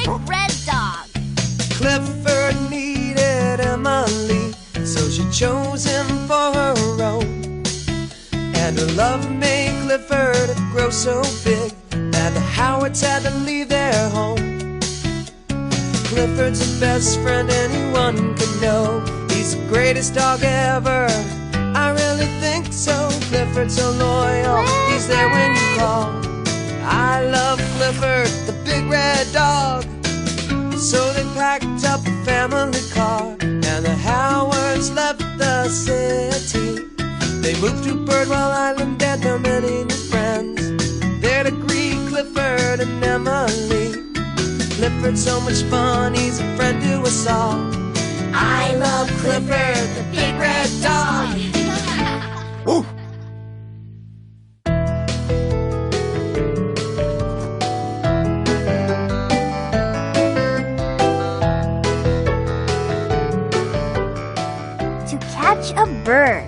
big red dog. Clifford needed Emily, so she chose him for her own. And her love made Clifford grow so big that the Howards had to leave their home. Clifford's the best friend anyone could know. He's the greatest dog ever, I really think so. Clifford's so loyal, he's there when you call. I love Clifford, the big red dog. So they packed up a family car, and the Howards left the city. They moved to Bridwell Island and found many new friends there to greet Clifford and Emily. Clifford's so much fun, he's a friend to us all. I love Clifford, the big red dog. Woo! To catch a bird.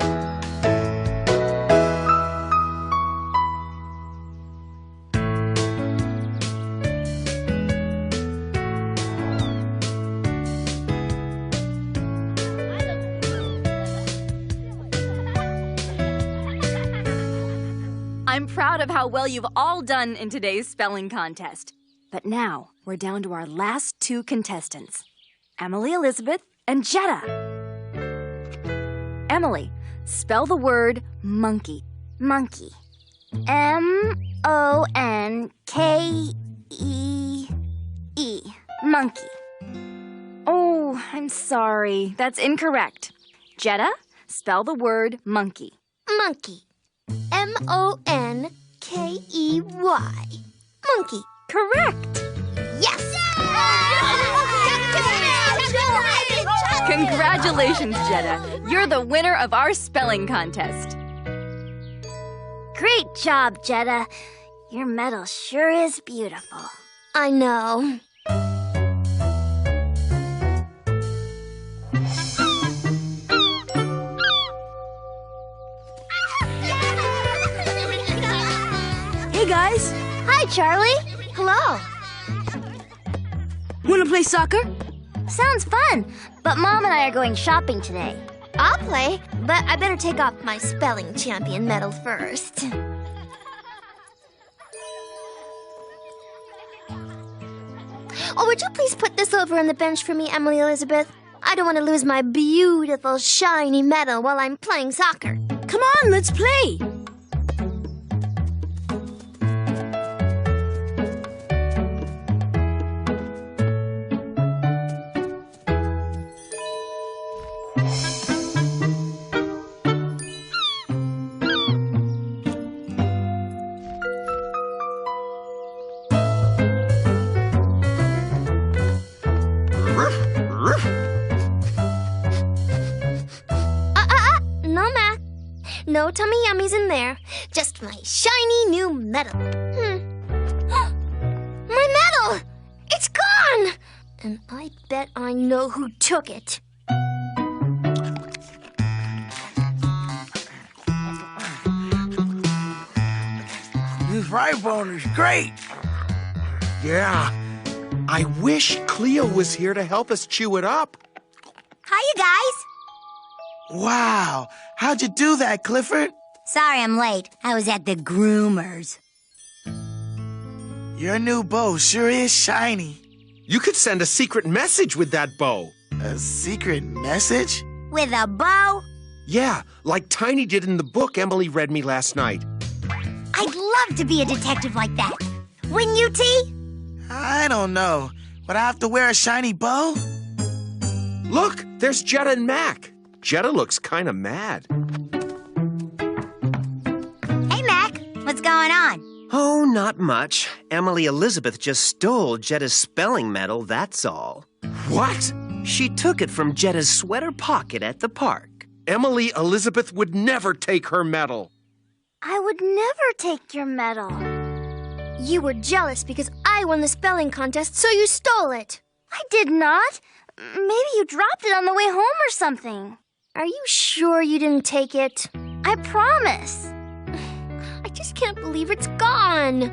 I'm proud of how well you've all done in today's spelling contest. But now, we're down to our last two contestants, Emily Elizabeth and Jetta. Emily, spell the word monkey. Monkey. M-O-N-K-E-E. Monkey. Oh, I'm sorry. That's incorrect. Jetta, spell the word monkey. Monkey. M-O-N-K-E-Y. Monkey. Correct. Yes! Congratulations, Jetta. You're the winner of our spelling contest. Great job, Jetta. Your medal sure is beautiful. I know. Hey, guys. Hi, Charlie. Hello. Wanna play soccer? Sounds fun, but Mom and I are going shopping today. I'll play, but I better take off my spelling champion medal first. Oh, would you please put this over on the bench for me, Emily Elizabeth? I don't want to lose my beautiful, shiny medal while I'm playing soccer. Come on, let's play. No, Mac. No tummy yummies in there. Just my shiny new medal. My medal! It's gone! And I bet I know who took it. This fry bone is great. Yeah. I wish Cleo was here to help us chew it up. Hi, you guys. Wow. How'd you do that, Clifford? Sorry I'm late. I was at the groomers. Your new bow sure is shiny. You could send a secret message with that bow. A secret message? With a bow? Yeah, like Tiny did in the book Emily read me last night. I'd love to be a detective like that. Wouldn't you, T? I don't know. Would I have to wear a shiny bow? Look, there's Jetta and Mac. Jetta looks kind of mad. Hey, Mac. What's going on? Oh, not much. Emily Elizabeth just stole Jetta's spelling medal, that's all. What? She took it from Jetta's sweater pocket at the park. Emily Elizabeth would never take her medal. I would never take your medal. You were jealous because I won the spelling contest, so you stole it. I did not. Maybe you dropped it on the way home or something. Are you sure you didn't take it? I promise. I just can't believe it's gone.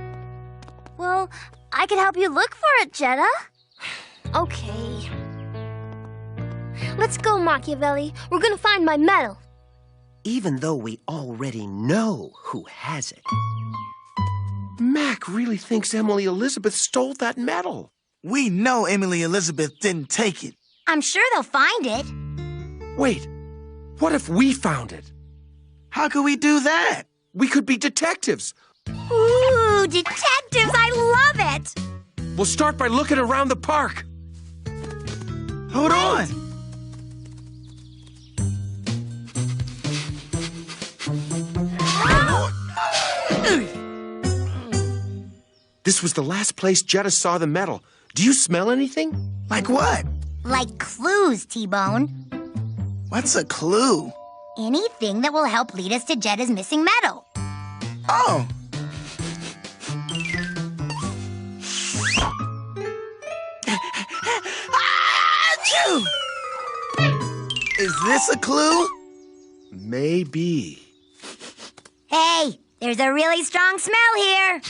Well, I could help you look for it, Jetta. Okay. Let's go, Machiavelli. We're gonna find my medal. Even though we already know who has it. Mac really thinks Emily Elizabeth stole that medal. We know Emily Elizabeth didn't take it. I'm sure they'll find it. Wait, what if we found it? How could we do that? We could be detectives. Ooh, detectives, I love it! We'll start by looking around the park. Hold on. This was the last place Jetta saw the medal. Do you smell anything? Like what? Like clues, T-Bone. What's a clue? Anything that will help lead us to Jetta's missing medal. Oh. Achoo! Is this a clue? Maybe. Hey, there's a really strong smell here.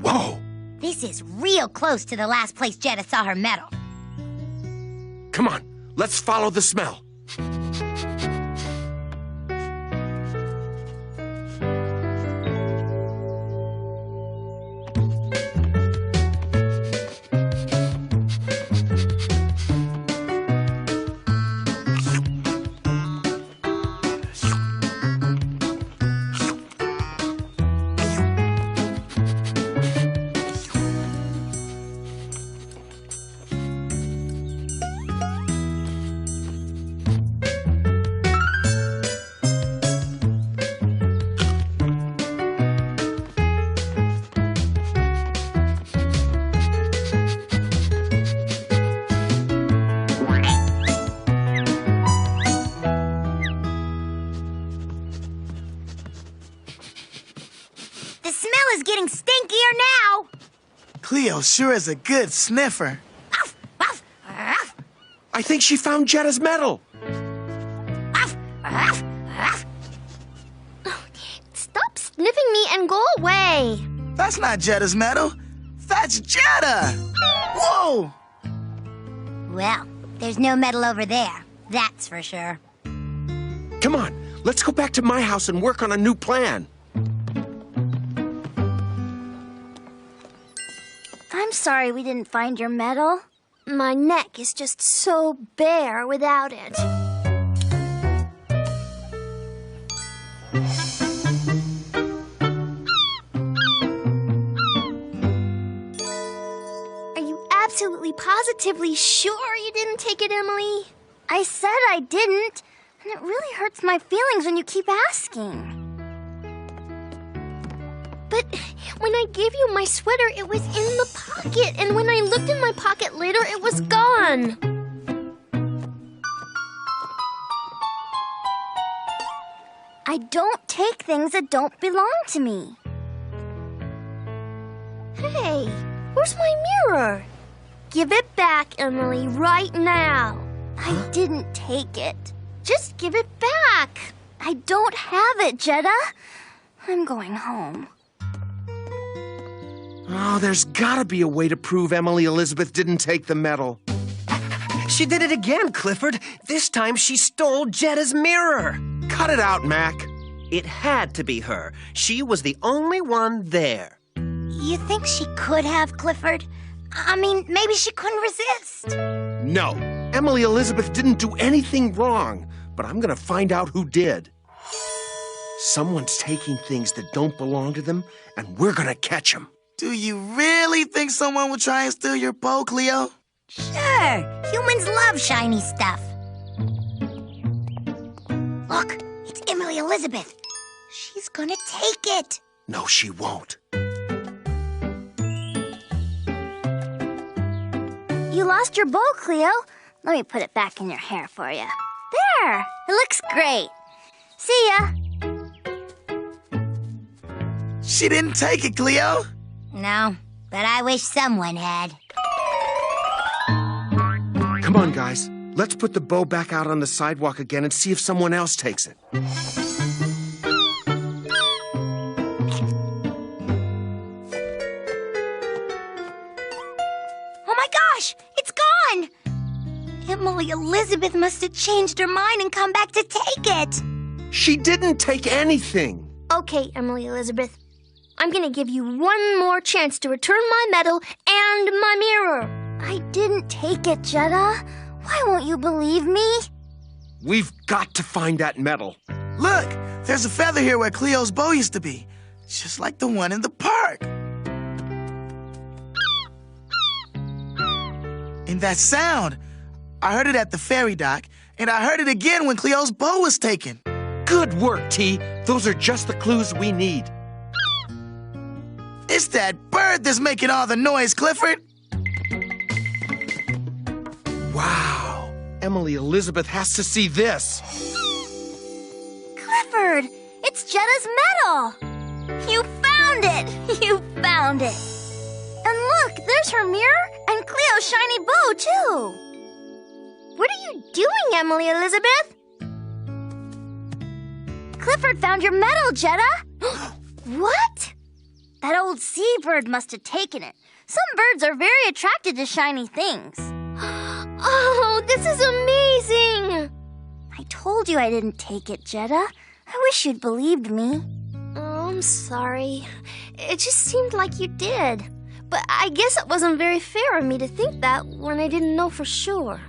Whoa! This is real close to the last place Jetta saw her medal. Come on, let's follow the smell. Getting stinkier now. Cleo sure is a good sniffer. Ruff, ruff, ruff, I think she found Jetta's medal. ruff, ruff, ruff. Stop sniffing me and go away. That's not Jetta's medal. That's Jetta. Whoa! Well, there's no medal over there. That's for sure. Come on, let's go back to my house and work on a new plan. I'm sorry we didn't find your medal. My neck is just so bare without it. Are you absolutely positively sure you didn't take it, Emily? I said I didn't, and it really hurts my feelings when you keep asking. But when I gave you my sweater, it was in the pocket, and when I looked in my pocket later, it was gone. I don't take things that don't belong to me. Hey, where's my mirror? Give it back, Emily, right now. I didn't take it. Just give it back. I don't have it, Jetta. I'm going home. Oh, there's gotta be a way to prove Emily Elizabeth didn't take the medal. She did it again, Clifford. This time she stole Jetta's mirror. Cut it out, Mac. It had to be her. She was the only one there. You think she could have, Clifford? I mean, maybe she couldn't resist. No, Emily Elizabeth didn't do anything wrong, but I'm gonna find out who did. Someone's taking things that don't belong to them, and we're gonna catch them. Do you really think someone would try and steal your bow, Cleo? Sure. Humans love shiny stuff. Look, it's Emily Elizabeth. She's gonna take it. No, she won't. You lost your bow, Cleo. Let me put it back in your hair for you. There! It looks great. See ya. She didn't take it, Cleo. No, but I wish someone had. Come on, guys. Let's put the bow back out on the sidewalk again and see if someone else takes it. Oh my gosh! It's gone! Emily Elizabeth must have changed her mind and come back to take it. She didn't take anything. Okay, Emily Elizabeth. I'm gonna give you one more chance to return my medal and my mirror. I didn't take it, Jetta. Why won't you believe me? We've got to find that medal. Look, there's a feather here where Cleo's bow used to be. Just like the one in the park. And that sound, I heard it at the ferry dock, and I heard it again when Cleo's bow was taken. Good work, T. Those are just the clues we need. It's that bird that's making all the noise, Clifford. Wow. Emily Elizabeth has to see this. Clifford, it's Jetta's medal. You found it. You found it. And look, there's her mirror and Cleo's shiny bow, too. What are you doing, Emily Elizabeth? Clifford found your medal, Jetta. What? That old seabird must have taken it. Some birds are very attracted to shiny things. Oh, this is amazing! I told you I didn't take it, Jetta. I wish you'd believed me. Oh, I'm sorry. It just seemed like you did. But I guess it wasn't very fair of me to think that when I didn't know for sure.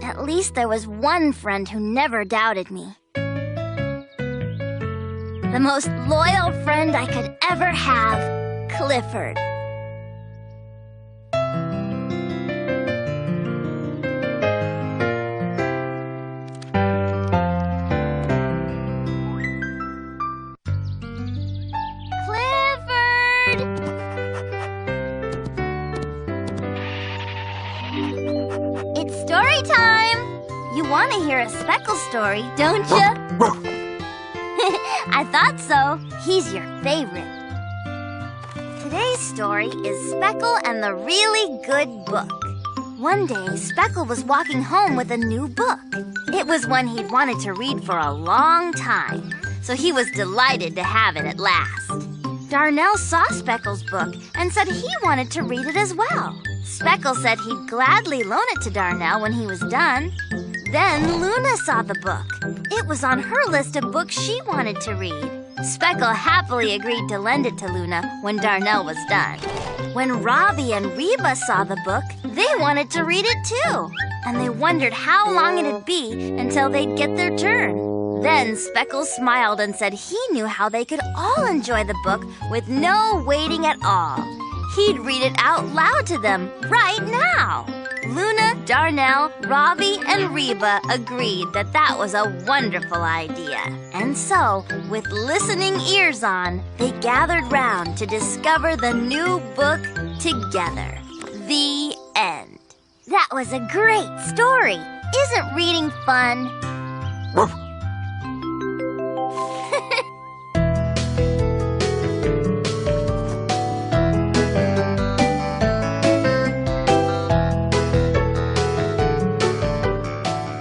At least there was one friend who never doubted me. The most loyal friend I could ever have, Clifford. Clifford! It's story time! You want to hear a Speckle story, don't you? I thought so. He's your favorite. Today's story is Speckle and the Really Good Book. One day, Speckle was walking home with a new book. It was one he'd wanted to read for a long time, so he was delighted to have it at last. Darnell saw Speckle's book and said he wanted to read it as well. Speckle said he'd gladly loan it to Darnell when he was done. Then Luna saw the book. It was on her list of books she wanted to read. Speckle happily agreed to lend it to Luna when Darnell was done. When Robbie and Reba saw the book, they wanted to read it too. And they wondered how long it'd be until they'd get their turn. Then Speckle smiled and said he knew how they could all enjoy the book with no waiting at all. He'd read it out loud to them right now. Luna, Darnell, Robbie, and Reba agreed that that was a wonderful idea. And so, with listening ears on, they gathered round to discover the new book together. The end. That was a great story. Isn't reading fun?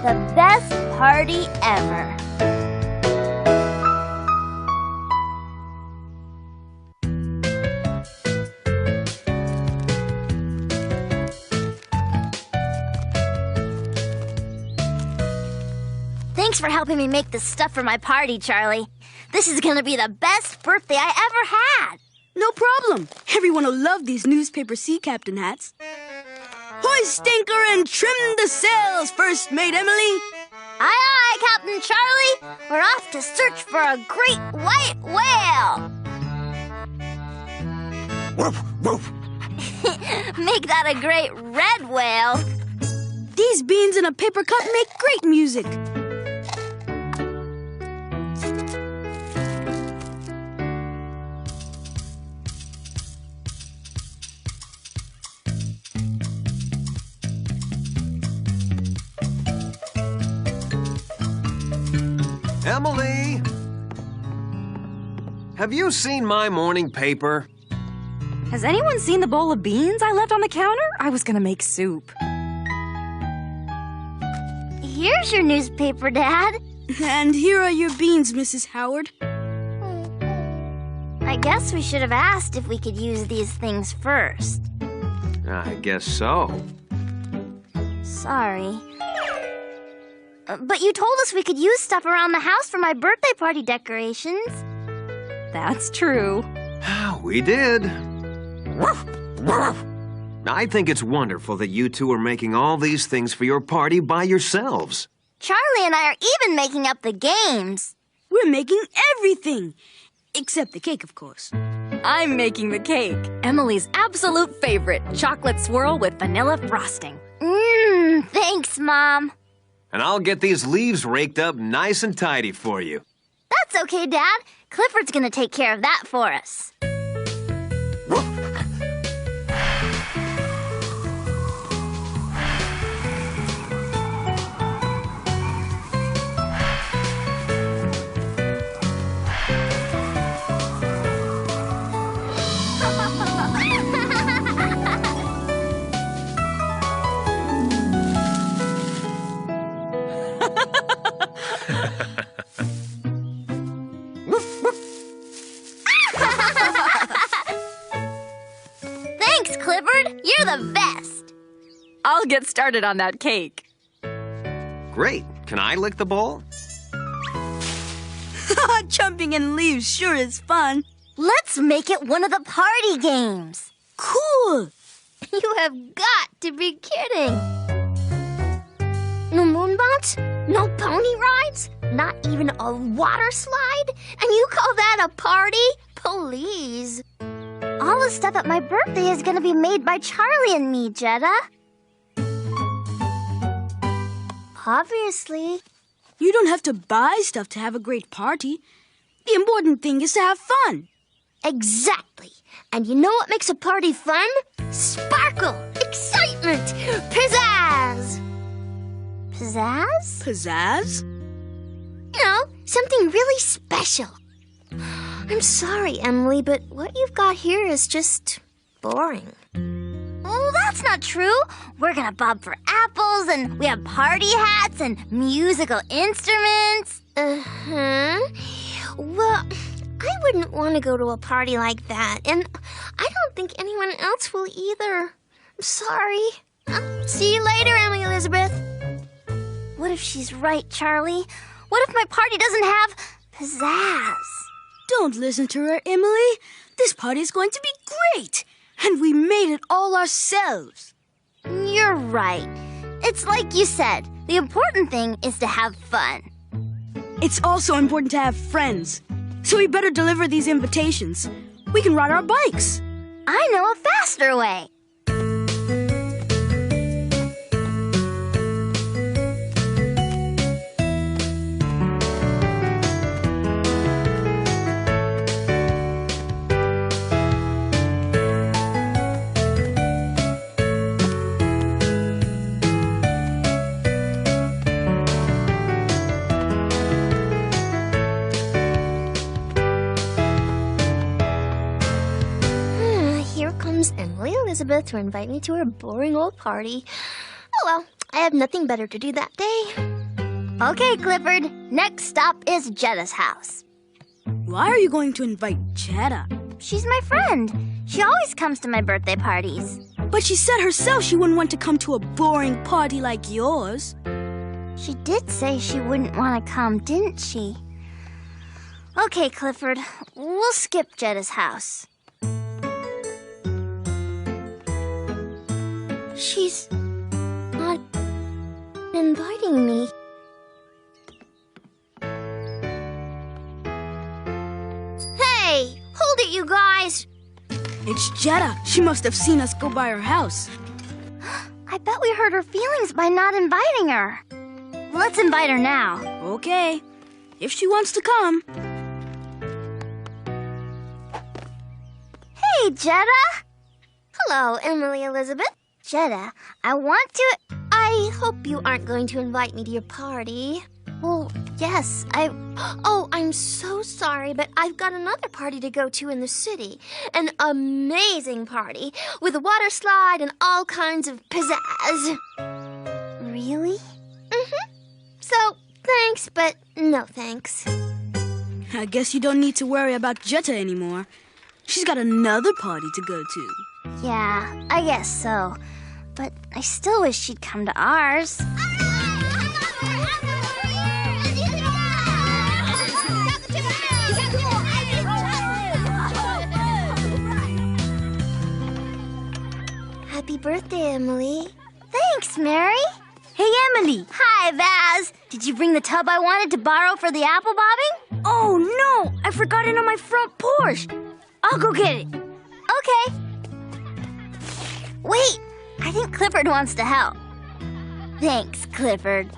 The best party ever. Thanks for helping me make this stuff for my party, Charlie. This is gonna be the best birthday I ever had. No problem. Everyone will love these newspaper sea captain hats. Hoist anchor and trim the sails, First Mate Emily. Aye, aye, Captain Charlie. We're off to search for a great white whale. Woof, woof. Make that a great red whale. These beans in a paper cup make great music. Emily! Have you seen my morning paper? Has anyone seen the bowl of beans I left on the counter? I was gonna make soup. Here's your newspaper, Dad. And here are your beans, Mrs. Howard. I guess we should have asked if we could use these things first. I guess so. Sorry. But you told us we could use stuff around the house for my birthday party decorations. That's true. We did. I think it's wonderful that you two are making all these things for your party by yourselves. Charlie and I are even making up the games. We're making everything. Except the cake, of course. I'm making the cake. Emily's absolute favorite, chocolate swirl with vanilla frosting. Thanks, Mom. And I'll get these leaves raked up nice and tidy for you. That's okay, Dad. Clifford's gonna take care of that for us. Thanks, Clifford. You're the best. I'll get started on that cake. Great. Can I lick the bowl? Jumping in leaves sure is fun. Let's make it one of the party games. Cool. You have got to be kidding. No moon bounce? No pony rides? Not even a water slide? And you call that a party? Please. All the stuff at my birthday is gonna be made by Charlie and me, Jetta. Obviously. You don't have to buy stuff to have a great party. The important thing is to have fun. Exactly. And you know what makes a party fun? Sparkle, excitement, pizzazz. Pizzazz? Pizzazz? You know, something really special. I'm sorry, Emily, but what you've got here is just boring. Oh, that's not true. We're gonna bob for apples, and we have party hats and musical instruments. Well, I wouldn't want to go to a party like that, and I don't think anyone else will either. I'm sorry. See you later, Emily Elizabeth. What if she's right, Charlie? What if my party doesn't have pizzazz? Don't listen to her, Emily. This party is going to be great. And we made it all ourselves. You're right. It's like you said, the important thing is to have fun. It's also important to have friends. So we better deliver these invitations. We can ride our bikes. I know a faster way. Emily Elizabeth to invite me to her boring old party. Oh well, I have nothing better to do that day. Okay, Clifford, next stop is Jetta's house. Why are you going to invite Jetta? She's my friend. She always comes to my birthday parties. But she said herself she wouldn't want to come to a boring party like yours. She did say she wouldn't want to come, didn't she? Okay, Clifford, we'll skip Jetta's house. She's not inviting me. Hey, hold it, you guys. It's Jetta. She must have seen us go by her house. I bet we hurt her feelings by not inviting her. Let's invite her now. Okay, if she wants to come. Hey, Jetta. Hello, Emily Elizabeth. Jetta, I hope you aren't going to invite me to your party. Well, yes, I'm so sorry, but I've got another party to go to in the city. An amazing party with a water slide and all kinds of pizzazz. Really? Mm-hmm. So, thanks, but no thanks. I guess you don't need to worry about Jetta anymore. She's got another party to go to. Yeah, I guess so. but I still wish she'd come to ours. Happy birthday, Emily. Thanks, Mary. Hey, Emily. Hi, Vaz. Did you bring the tub I wanted to borrow for the apple bobbing? Oh, no. I forgot it on my front porch. I'll go get it. Okay. Wait, I think Clifford wants to help. Thanks, Clifford.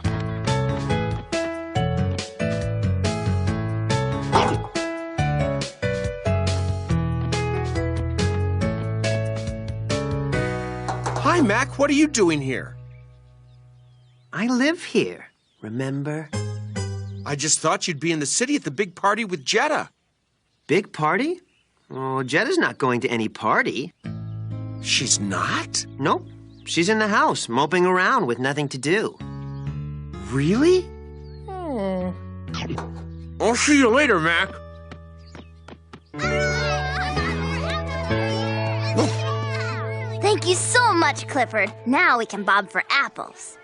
Hi, Mac. What are you doing here? I live here, remember? I just thought you'd be in the city at the big party with Jetta. Big party? Oh, Jetta's not going to any party. She's not? Nope. She's in the house, moping around with nothing to do. Really? I'll see you later, Mac. Thank you so much, Clifford. Now we can bob for apples.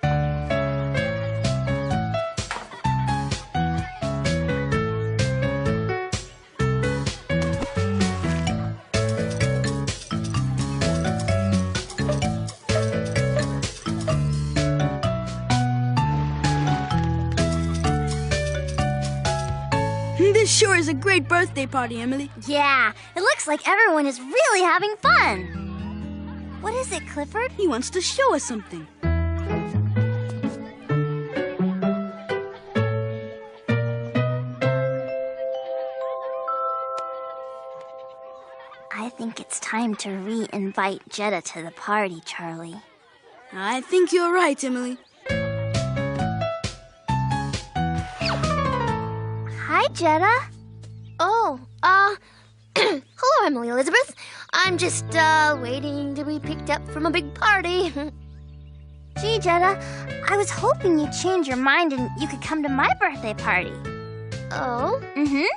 This sure is a great birthday party, Emily. Yeah, it looks like everyone is really having fun. What is it, Clifford? He wants to show us something. I think it's time to re-invite Jetta to the party, Charlie. I think you're right, Emily. Hi, Jetta. Oh, hello, Emily Elizabeth. I'm just, waiting to be picked up from a big party. Gee, Jetta, I was hoping you'd change your mind and you could come to my birthday party. Oh? Mm-hmm.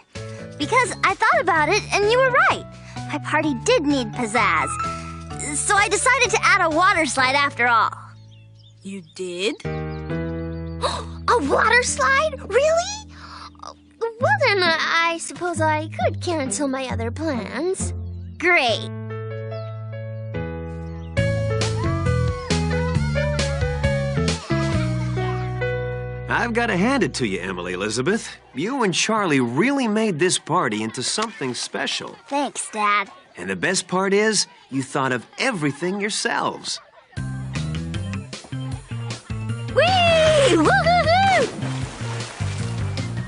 Because I thought about it and you were right. My party did need pizzazz. So I decided to add a water slide after all. You did? A water slide? Really? Well, then, I suppose I could cancel my other plans. Great. I've got to hand it to you, Emily Elizabeth. You and Charlie really made this party into something special. Thanks, Dad. And the best part is, you thought of everything yourselves. Whee! Woo-hoo-hoo!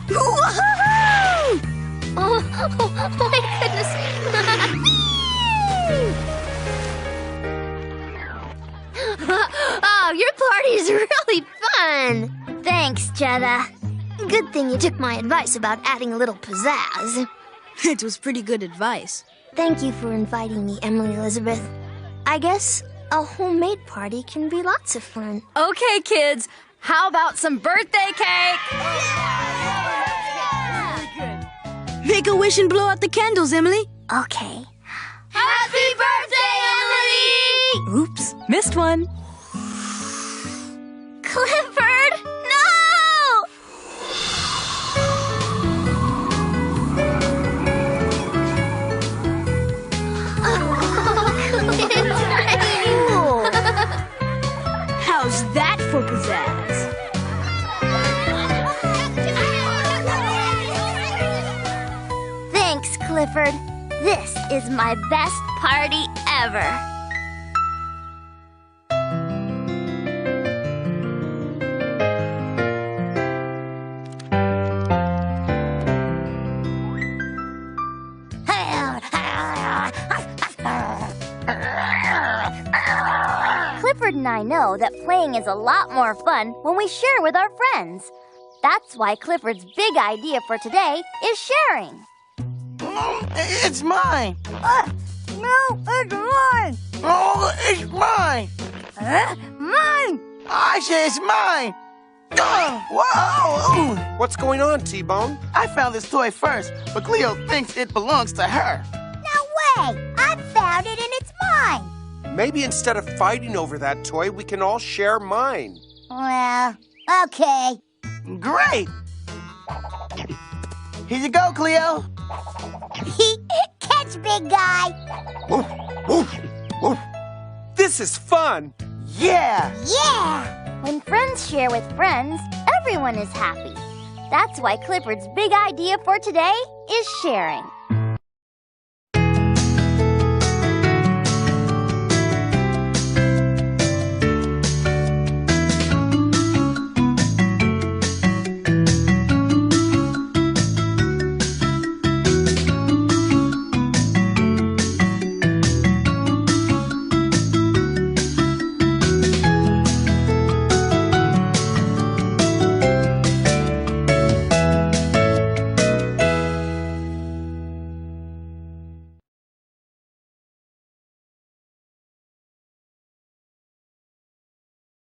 Woo-hoo-hoo! Oh, my goodness. Oh, your party is really fun. Thanks, Jetta. Good thing you took my advice about adding a little pizzazz. It was pretty good advice. Thank you for inviting me, Emily Elizabeth. I guess a homemade party can be lots of fun. Okay, kids, how about some birthday cake? Make a wish and blow out the candles, Emily. Okay. Happy birthday, Emily! Oops, missed one. Clifford, no! How's that for pizzazz? Thanks, Clifford. This is my best party ever. Clifford and I know that playing is a lot more fun when we share with our friends. That's why Clifford's big idea for today is sharing. It's mine. No, it's mine. Oh, it's mine. Mine. I say it's mine. Whoa! What's going on, T-Bone? I found this toy first, but Cleo thinks it belongs to her. No way! I found it and it's mine. Maybe instead of fighting over that toy, we can all share mine. Well, okay. Great! Here you go, Cleo. Catch, big guy. Woof, woof, woof. This is fun. Yeah! Yeah. When friends share with friends, everyone is happy. That's why Clifford's big idea for today is sharing.